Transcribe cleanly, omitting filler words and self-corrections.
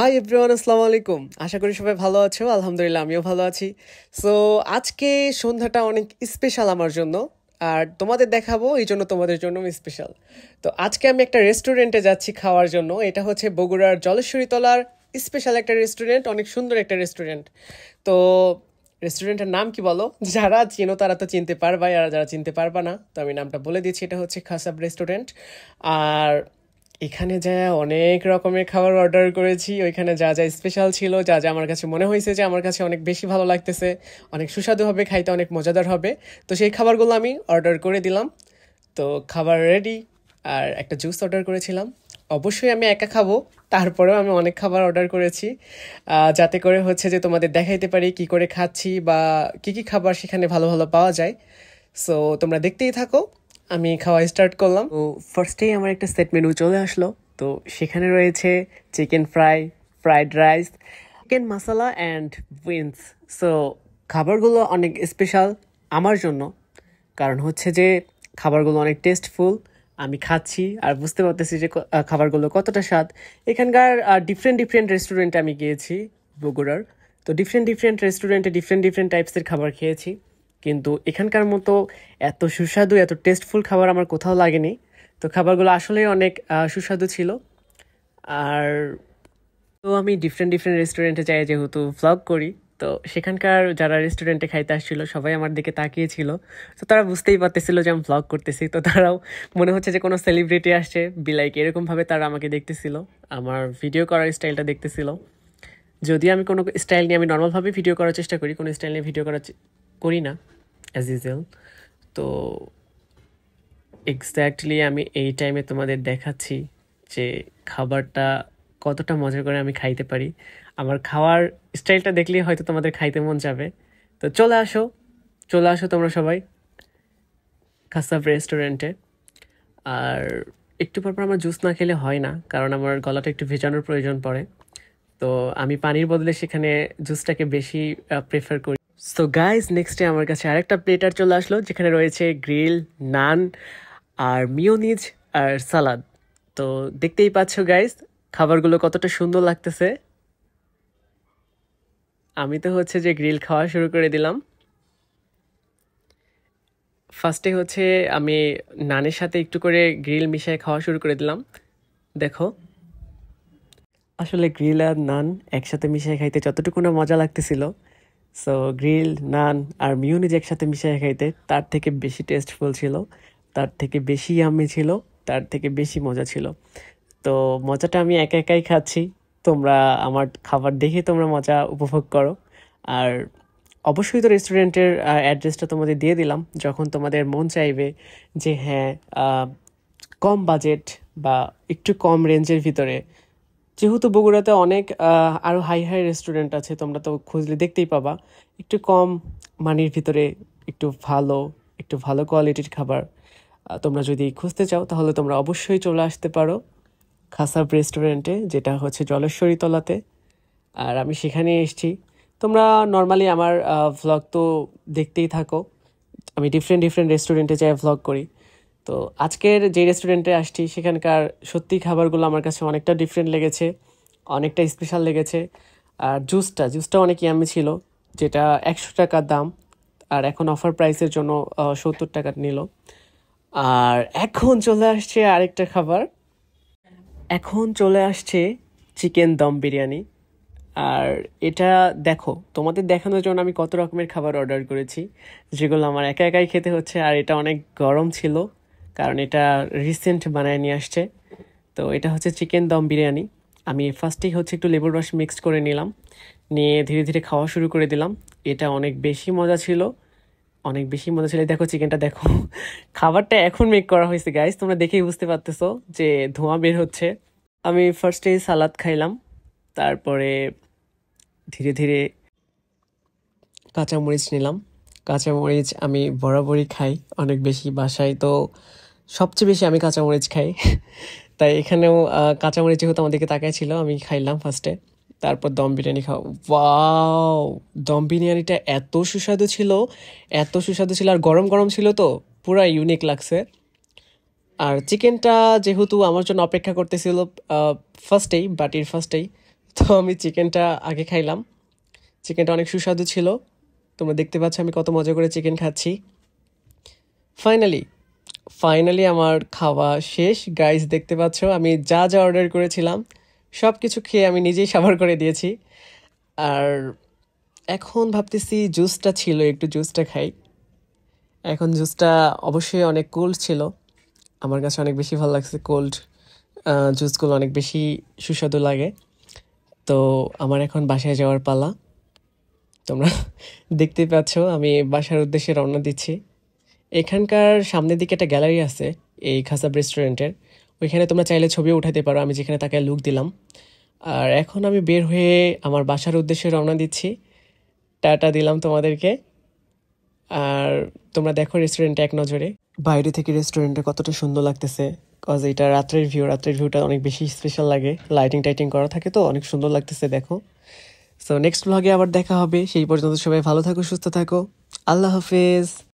Hi everyone, আসসালামু আলাইকুম। আশা করি সবাই ভালো আছো। আলহামদুলিল্লাহ, আমিও ভালো আছি। সো আজকে সন্ধ্যাটা অনেক স্পেশাল আমার জন্য, আর তোমাদের দেখাবো এই জন্য তোমাদের জন্য স্পেশাল। তো আজকে আমি একটা রেস্টুরেন্টে যাচ্ছি খাওয়ার জন্য। এটা হচ্ছে বগুড়ার জলেশ্বরী তলার স্পেশাল একটা রেস্টুরেন্ট, অনেক সুন্দর একটা রেস্টুরেন্ট। তো রেস্টুরেন্টের নাম কি বলো? যারা চিনো তারা তো চিনতে পারবা, আর যারা চিনতে পারবা না তো আমি নামটা বলে দিচ্ছি। এটা হচ্ছে খাসাব রেস্টুরেন্ট। আর এখানে যা অনেক রকমের খাবার অর্ডার করেছি, ওইখানে যা যা স্পেশাল ছিল, যা যা আমার কাছে মনে হয়েছে যে আমার কাছে অনেক বেশি ভালো লাগতেছে, অনেক সুস্বাদু হবে, খাইতে অনেক মজাদার হবে, তো সেই খাবারগুলো আমি অর্ডার করে দিলাম। তো খাবার রেডি। আর একটা জুস অর্ডার করেছিলাম। অবশ্যই আমি একা খাবো, তারপরেও আমি অনেক খাবার অর্ডার করেছি, যাতে করে হচ্ছে যে তোমাদের দেখাইতে পারি কি করে খাচ্ছি বা কি কি খাবার সেখানে ভালো ভালো পাওয়া যায়। সো তোমরা দেখতেই থাকো। আমি খাওয়া স্টার্ট করলাম। তো ফার্স্টেই আমার একটা সেট মেনু চলে আসলো। তো সেখানে রয়েছে chicken fry, fried rice, chicken masala and wings. So খাবারগুলো অনেক স্পেশাল আমার জন্য, কারণ হচ্ছে যে খাবারগুলো অনেক টেস্টফুল। আমি খাচ্ছি আর বুঝতে পারতেছি যে খাবারগুলো কতটা স্বাদ। এখানকার ডিফারেন্ট ডিফারেন্ট রেস্টুরেন্টে আমি গিয়েছি বগুড়ার। তো ডিফারেন্ট ডিফারেন্ট রেস্টুরেন্টে ডিফারেন্ট ডিফারেন্ট টাইপসের খাবার খেয়েছি, কিন্তু এখানকার মতো এত সুস্বাদু এত টেস্টফুল খাবার আমার কোথাও লাগেনি। তো খাবারগুলো আসলেই অনেক সুস্বাদু ছিল। আর তো আমি ডিফারেন্ট ডিফারেন্ট রেস্টুরেন্টে যাই, যেহেতু ভ্লগ করি। তো সেখানকার যারা রেস্টুরেন্টে খাইতে আসছিল সবাই আমার দিকে তাকিয়েছিল। তো তারা বুঝতেই পারতেছিল যে আমি ভ্লগ করতেছি। তো তারাও মনে হচ্ছে যে কোনো সেলিব্রিটি আসছে বিলাইক, এরকমভাবে তারা আমাকে দেখতেছিল, আমার ভিডিও করার স্টাইলটা দেখতেছিল। যদি আমি কোনো স্টাইল নিয়ে আমি নর্মালভাবে ভিডিও করার চেষ্টা করি, কোনো স্টাইল নিয়ে ভিডিও করি না অ্যাজ ইউজুয়াল। তো এক্স্যাক্টলি আমি এই টাইমে তোমাদের দেখাচ্ছি যে খাবারটা কতটা মজা করে আমি খাইতে পারি। আমার খাওয়ার স্টাইলটা দেখলেই হয়তো তোমাদের খাইতে মন যাবে। তো চলে আসো, চলে আসো তোমরা সবাই খাসাব রেস্টুরেন্টে। আর একটু পর পর আমার জুস না খেলে হয় না, কারণ আমার গলাটা একটু ভেজানোর প্রয়োজন পড়ে। তো আমি পানির বদলে সেখানে জুসটাকে বেশি প্রেফার করি। সো গাইজ, নেক্সটে আমার কাছে আরেকটা প্লেটার চলে আসলো, যেখানে রয়েছে গ্রিল, নান, আর মিওনিজ আর সালাদ। তো দেখতেই পাচ্ছ গাইজ খাবারগুলো কতটা সুন্দর লাগতেছে। আমি তো হচ্ছে যে গ্রিল খাওয়া শুরু করে দিলাম। ফার্স্টে হচ্ছে আমি নানের সাথে একটু করে গ্রিল মিশিয়ে খাওয়া শুরু করে দিলাম। দেখো, আসলে গ্রিল আর নান একসাথে মিশিয়ে খাইতে যতটুকু না মজা লাগতেছিল, সো গ্রিল, নান আর মিউনিজ একসাথে মিশিয়ে খাইতে তার থেকে বেশি টেস্টফুল ছিল, তার থেকে বেশি ইয়াম্মি ছিল, তার থেকে বেশি মজা ছিল। তো মজাটা আমি একা একাই খাচ্ছি। তোমরা আমার খাবার দেখে তোমরা মজা উপভোগ করো। আর অবশ্যই তো রেস্টুরেন্টের অ্যাড্রেসটা তোমাদের দিয়ে দিলাম, যখন তোমাদের মন চাইবে যে হ্যাঁ, কম বাজেট বা একটু কম রেঞ্জের ভিতরে, যেহেতু বগুড়াতে অনেক আরও হাই হাই রেস্টুরেন্ট আছে, তোমরা তো খুঁজলে দেখতেই পাবা। একটু কম মানির ভিতরে একটু ভালো কোয়ালিটির খাবার তোমরা যদি খুঁজতে চাও, তাহলে তোমরা অবশ্যই চলে আসতে পারো খাসাব রেস্টুরেন্টে, যেটা হচ্ছে জলেশ্বরী তলাতে। আর আমি সেখানে এসেছি। তোমরা নর্মালি আমার ভ্লগ তো দেখতেই থাকো, আমি ডিফারেন্ট ডিফারেন্ট রেস্টুরেন্টে যাই ভ্লগ করি। তো আজকের যে রেস্টুরেন্টে আসছি সেখানকার সত্যি খাবারগুলো আমার কাছে অনেকটা ডিফারেন্ট লেগেছে, অনেকটা স্পেশাল লেগেছে। আর জুসটা অনেক ইয়ামি ছিল, যেটা 100 টাকা দাম, আর এখন অফার প্রাইসের জন্য 70 টাকা নিল। আর এখন চলে আসছে আরেকটা খাবার, এখন চলে আসছে চিকেন দম বিরিয়ানি। আর এটা দেখো, তোমাদের দেখানোর জন্য আমি কত রকমের খাবার অর্ডার করেছি, যেগুলো আমার একা একাই খেতে হচ্ছে। আর এটা অনেক গরম ছিল, কারণ এটা রিসেন্ট বানায় নিয়ে আসছে। তো এটা হচ্ছে চিকেন দম বিরিয়ানি। আমি ফার্স্টেই হচ্ছে একটু লেবুর রস মিক্সড করে নিলাম, নিয়ে ধীরে ধীরে খাওয়া শুরু করে দিলাম। এটা অনেক বেশি মজা ছিল, অনেক বেশি মজা ছিল। দেখো চিকেনটা দেখো, খাবারটা এখন মেক করা হয়েছে গাইস, তোমরা দেখেই বুঝতে পারতেছো যে ধোঁয়া বের হচ্ছে। আমি ফার্স্টেই সালাদ খাইলাম, তারপরে ধীরে ধীরে কাঁচামরিচ নিলাম। কাঁচামরিচ আমি বরাবরই খাই অনেক বেশি, বাসায় তো সবচেয়ে বেশি আমি কাঁচামরিচ খাই। তাই এখানেও কাঁচামরিচ যেহেতু আমাদেরকে তাকায় ছিল, আমি খাইলাম ফার্স্টে। তারপর দম বিরিয়ানি খাও, ওয়াও! দম বিরিয়ানিটা এত সুস্বাদু ছিল, আর গরম গরম ছিল, তো পুরা ইউনিক লাগছে। আর চিকেনটা যেহেতু আমার জন্য অপেক্ষা করতেছিল ফার্স্টেই, বাটির ফার্স্টেই, তো আমি চিকেনটা আগে খাইলাম। চিকেনটা অনেক সুস্বাদু ছিল। তোমরা দেখতে পাচ্ছ আমি কত মজা করে চিকেন খাচ্ছি। ফাইনালি ফাইনালি আমার খাওয়া শেষ। গাইস দেখতে পাচ্ছ আমি যা যা অর্ডার করেছিলাম সব কিছু খেয়ে আমি নিজেই সাবার করে দিয়েছি। আর এখন ভাবতেছি জুসটা ছিল, একটু জুসটা খাই। এখন জুসটা অবশ্যই অনেক কোল্ড ছিল, আমার কাছে অনেক বেশি ভালো লাগছে। কোল্ড জুসগুলো অনেক বেশি সুস্বাদু লাগে। তো আমার এখন বাসায় যাওয়ার পালা। তোমরা দেখতেই পাচ্ছ আমি বাসার উদ্দেশ্যে রওনা দিচ্ছি। এখানকার সামনের দিকে একটা গ্যালারি আছে এই খাসাব রেস্টুরেন্টের, ওইখানে তোমরা চাইলে ছবিও উঠাতে পারো, আমি যেখানে তাকে লুক দিলাম। আর এখন আমি বের হয়ে আমার বাসার উদ্দেশ্যে রওনা দিচ্ছি। টাটা দিলাম তোমাদেরকে। আর তোমরা দেখো রেস্টুরেন্টটা এক নজরে, বাইরে থেকে রেস্টুরেন্টটা কতটা সুন্দর লাগতেছে। কজ এটা রাত্রের ভিউটা অনেক বেশি স্পেশাল লাগে, লাইটিং টাইটিং করা থাকে তো অনেক সুন্দর লাগতেছে দেখো। সো নেক্সট ব্লগে আবার দেখা হবে, সেই পর্যন্ত সবাই ভালো থাকো, সুস্থ থাকো। আল্লাহ হাফেজ।